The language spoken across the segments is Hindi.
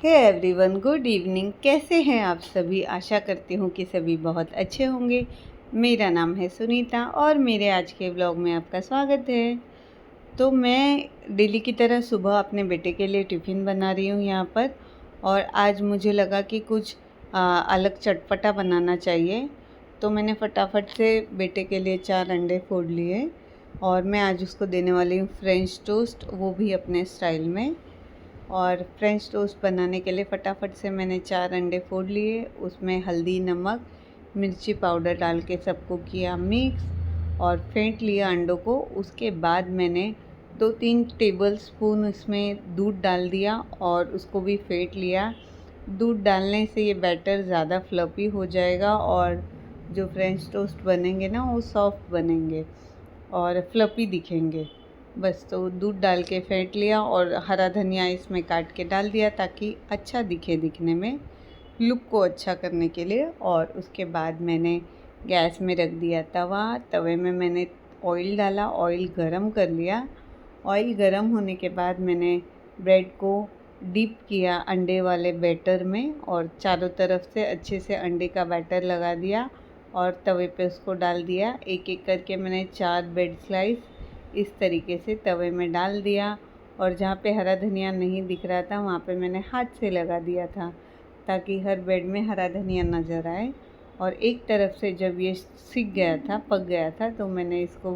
Hey everyone, good evening. कैसे हैं आप सभी? आशा करती हूँ कि सभी बहुत अच्छे होंगे। मेरा नाम है सुनीता और मेरे आज के व्लॉग में आपका स्वागत है। तो मैं डेली की तरह सुबह अपने बेटे के लिए टिफ़िन बना रही हूँ यहाँ पर। और आज मुझे लगा कि कुछ अलग चटपटा बनाना चाहिए, तो मैंने फटाफट से बेटे के लिए 4 अंडे फोड़ लिए और मैं आज उसको देने वाली हूँ फ्रेंच टोस्ट, वो भी अपने स्टाइल में। और फ्रेंच टोस्ट बनाने के लिए फटाफट से मैंने 4 अंडे फोड़ लिए, उसमें हल्दी, नमक, मिर्ची पाउडर डाल के सबको किया मिक्स और फेंट लिया अंडों को। उसके बाद मैंने 2-3 टेबल स्पून उसमें दूध डाल दिया और उसको भी फेंट लिया। दूध डालने से ये बैटर ज़्यादा फ्लफ़ी हो जाएगा और जो फ्रेंच टोस्ट बनेंगे ना वो सॉफ्ट बनेंगे और फ्लफ़ी दिखेंगे। बस तो दूध डाल के फेंट लिया और हरा धनिया इसमें काट के डाल दिया ताकि अच्छा दिखे, दिखने में लुक को अच्छा करने के लिए। और उसके बाद मैंने गैस में रख दिया तवा। तवे में मैंने ऑयल डाला, ऑयल गरम कर लिया। ऑयल गरम होने के बाद मैंने ब्रेड को डिप किया अंडे वाले बैटर में और चारों तरफ से अच्छे से अंडे का बैटर लगा दिया और तवे पे उसको डाल दिया। एक एक करके मैंने 4 ब्रेड स्लाइस इस तरीके से तवे में डाल दिया और जहाँ पे हरा धनिया नहीं दिख रहा था वहाँ पे मैंने हाथ से लगा दिया था ताकि हर ब्रेड में हरा धनिया नज़र आए। और एक तरफ से जब ये सिक गया था, पक गया था, तो मैंने इसको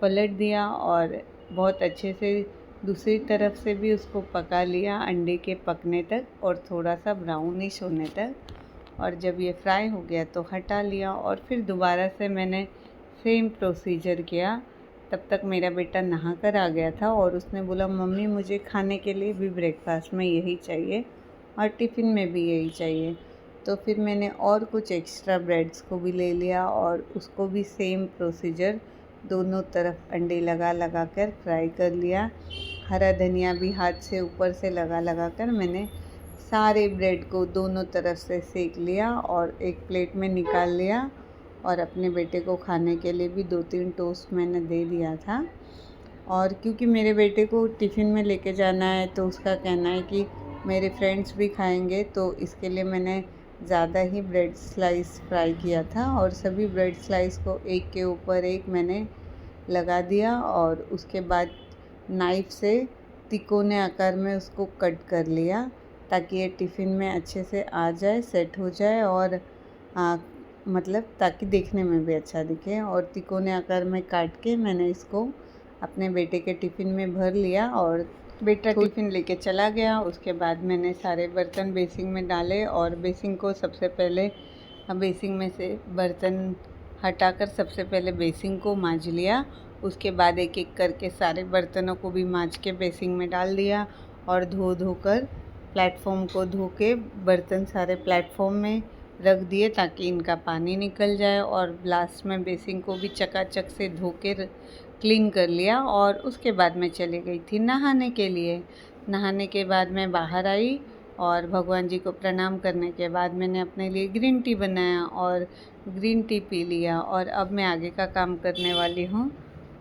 पलट दिया और बहुत अच्छे से दूसरी तरफ से भी उसको पका लिया अंडे के पकने तक और थोड़ा सा ब्राउनिश होने तक। और जब ये फ्राई हो गया तो हटा लिया और फिर दोबारा से मैंने सेम प्रोसीजर किया। तब तक मेरा बेटा नहा कर आ गया था और उसने बोला, मम्मी मुझे खाने के लिए भी ब्रेकफास्ट में यही चाहिए और टिफ़िन में भी यही चाहिए। तो फिर मैंने और कुछ एक्स्ट्रा ब्रेड्स को भी ले लिया और उसको भी सेम प्रोसीजर दोनों तरफ अंडे लगा लगा कर फ्राई कर लिया। हरा धनिया भी हाथ से ऊपर से लगा लगा कर मैंने सारे ब्रेड को दोनों तरफ से सेक लिया और एक प्लेट में निकाल लिया। और अपने बेटे को खाने के लिए भी 2-3 टोस्ट मैंने दे दिया था। और क्योंकि मेरे बेटे को टिफ़िन में लेके जाना है तो उसका कहना है कि मेरे फ्रेंड्स भी खाएंगे, तो इसके लिए मैंने ज़्यादा ही ब्रेड स्लाइस फ्राई किया था और सभी ब्रेड स्लाइस को एक के ऊपर एक मैंने लगा दिया और उसके बाद नाइफ़ से तिकोने आकार में उसको कट कर लिया ताकि ये टिफ़िन में अच्छे से आ जाए, सेट हो जाए और मतलब ताकि देखने में भी अच्छा दिखे। और तिकोने आकार में काट के मैंने इसको अपने बेटे के टिफ़िन में भर लिया और बेटा टिफ़िन लेके चला गया। उसके बाद मैंने सारे बर्तन बेसिन में डाले और बेसिन को सबसे पहले बेसिन में से बर्तन हटाकर सबसे पहले बेसिन को मांज लिया। उसके बाद एक एक करके सारे बर्तनों को भी मांज के बेसिन में डाल दिया और धो कर प्लेटफॉर्म को धो के बर्तन सारे प्लेटफॉर्म में रख दिए ताकि इनका पानी निकल जाए। और लास्ट में बेसिन को भी चकाचक से धो के क्लीन कर लिया और उसके बाद मैं चली गई थी नहाने के लिए। नहाने के बाद मैं बाहर आई और भगवान जी को प्रणाम करने के बाद मैंने अपने लिए ग्रीन टी बनाया और ग्रीन टी पी लिया और अब मैं आगे का काम करने वाली हूँ।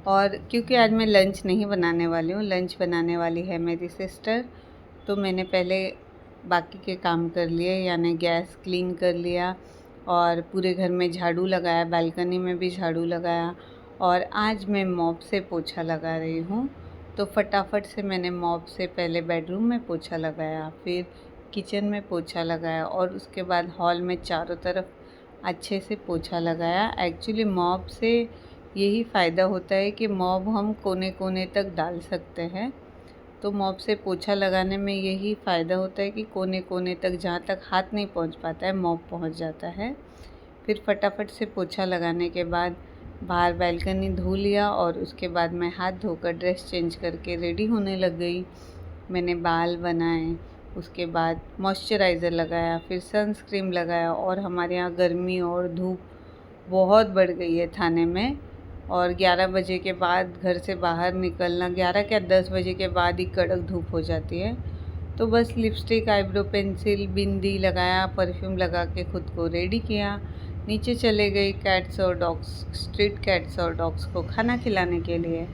और क्योंकि आज मैं लंच नहीं बनाने वाली हूँ, लंच बनाने वाली है मेरी सिस्टर, तो मैंने पहले बाकी के काम कर लिए, यानी गैस क्लीन कर लिया और पूरे घर में झाड़ू लगाया, बालकनी में भी झाड़ू लगाया और आज मैं मॉप से पोछा लगा रही हूँ। तो फटाफट से मैंने मॉप से पहले बेडरूम में पोछा लगाया, फिर किचन में पोछा लगाया और उसके बाद हॉल में चारों तरफ अच्छे से पोछा लगाया। एक्चुअली मॉप से यही फ़ायदा होता है कि मॉप हम कोने कोने तक डाल सकते हैं। तो मॉप से पोछा लगाने में यही फ़ायदा होता है कि कोने कोने तक, जहाँ तक हाथ नहीं पहुँच पाता है, मॉप पहुँच जाता है। फिर फटाफट से पोछा लगाने के बाद बाहर बालकनी धो लिया और उसके बाद मैं हाथ धोकर ड्रेस चेंज करके रेडी होने लग गई। मैंने बाल बनाए, उसके बाद मॉइस्चराइज़र लगाया, फिर सनस्क्रीन लगाया और हमारे यहाँ गर्मी और धूप बहुत बढ़ गई है थाने में। और 11 बजे के बाद घर से बाहर निकलना, 11 क्या 10 बजे के बाद ही कड़क धूप हो जाती है। तो बस लिपस्टिक, आईब्रो पेंसिल, बिंदी लगाया, परफ्यूम लगा के ख़ुद को रेडी किया। नीचे चले गई कैट्स और डॉग्स, स्ट्रीट कैट्स और डॉग्स को खाना खिलाने के लिए।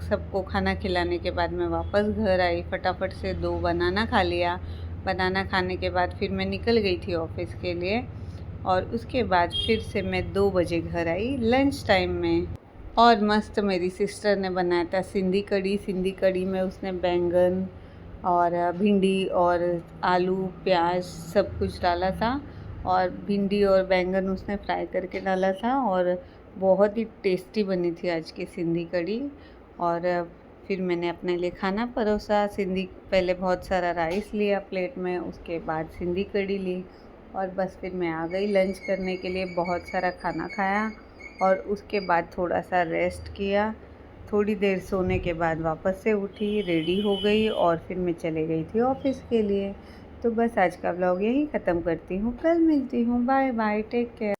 सबको खाना खिलाने के बाद मैं वापस घर आई, फटाफट से 2 बनाना खा लिया। बनाना खाने के बाद फिर मैं निकल गई थी ऑफ़िस के लिए और उसके बाद फिर से मैं 2 बजे घर आई लंच टाइम में। और मस्त मेरी सिस्टर ने बनाया था सिंधी कढ़ी। सिंधी कढ़ी में उसने बैंगन और भिंडी और आलू प्याज सब कुछ डाला था और भिंडी और बैंगन उसने फ्राई करके डाला था और बहुत ही टेस्टी बनी थी आज की सिंधी कढ़ी। और फिर मैंने अपने लिए खाना परोसा। सिंधी पहले बहुत सारा राइस लिया प्लेट में, उसके बाद सिंधी कढ़ी ली और बस फिर मैं आ गई लंच करने के लिए। बहुत सारा खाना खाया और उसके बाद थोड़ा सा रेस्ट किया। थोड़ी देर सोने के बाद वापस से उठी, रेडी हो गई और फिर मैं चले गई थी ऑफ़िस के लिए। तो बस आज का व्लॉग यहीं ख़त्म करती हूँ, कल मिलती हूँ। Bye bye, take care.